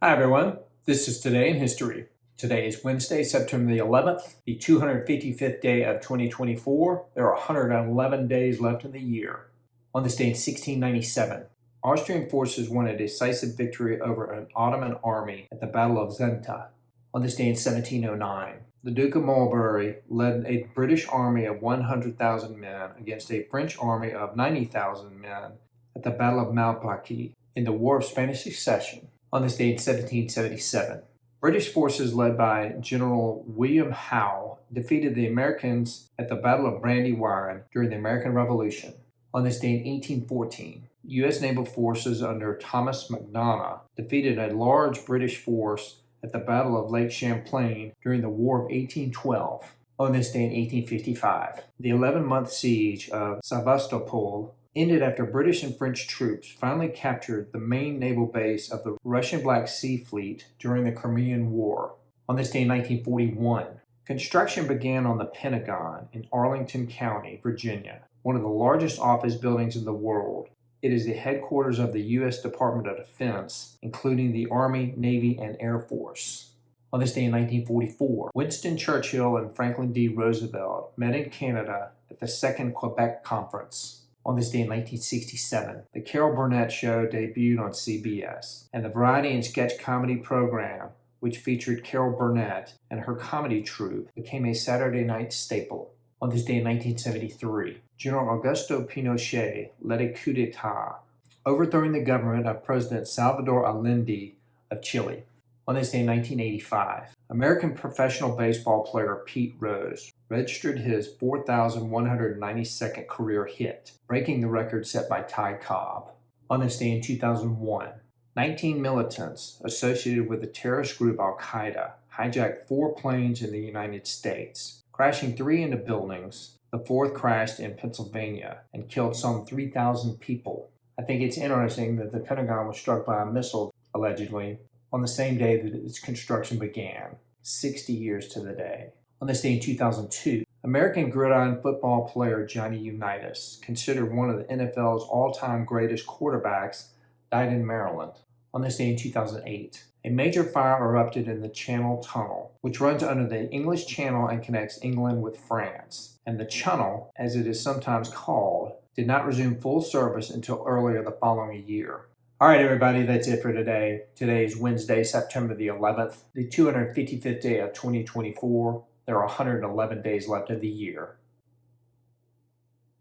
Hi everyone, this is Today in History. Today is Wednesday, September the 11th, the 255th day of 2024. There are 111 days left in the year. On this day in 1697, Austrian forces won a decisive victory over an Ottoman army at the Battle of Zenta. On this day in 1709, the Duke of Marlborough led a British army of 100,000 men against a French army of 90,000 men at the Battle of Malplaquet in the War of Spanish Succession. On this day in 1777, British forces led by General William Howe defeated the Americans at the Battle of Brandywine during the American Revolution. On this day in 1814, U.S. naval forces under Thomas MacDonough defeated a large British force at the Battle of Lake Champlain during the War of 1812. On this day in 1855, the 11-month siege of Sevastopol ended after British and French troops finally captured the main naval base of the Russian Black Sea Fleet during the Crimean War. On this day in 1941, construction began on the Pentagon in Arlington County, Virginia, one of the largest office buildings in the world. It is the headquarters of the U.S. Department of Defense, including the Army, Navy, and Air Force. On this day in 1944, Winston Churchill and Franklin D. Roosevelt met in Canada at the Second Quebec Conference. On this day in 1967, the Carol Burnett Show debuted on CBS, and the variety and sketch comedy program, which featured Carol Burnett and her comedy troupe, became a Saturday night staple. On this day in 1973, General Augusto Pinochet led a coup d'etat, overthrowing the government of President Salvador Allende of Chile. On this day in 1985, American professional baseball player Pete Rose registered his 4,192nd career hit, breaking the record set by Ty Cobb. On this day in 2001, 19 militants associated with the terrorist group Al-Qaeda hijacked 4 planes in the United States, crashing 3 into buildings. The 4th crashed in Pennsylvania and killed some 3,000 people. I think it's interesting that the Pentagon was struck by a missile, allegedly, on the same day that its construction began, 60 years to the day. On this day in 2002, American gridiron football player Johnny Unitas, considered one of the NFL's all-time greatest quarterbacks, died in Maryland. On this day in 2008, a major fire erupted in the Channel Tunnel, which runs under the English Channel and connects England with France. And the Chunnel, as it is sometimes called, did not resume full service until earlier the following year. All right, everybody, that's it for today. Today is Wednesday, September the 11th, the 255th day of 2024. There are 111 days left of the year.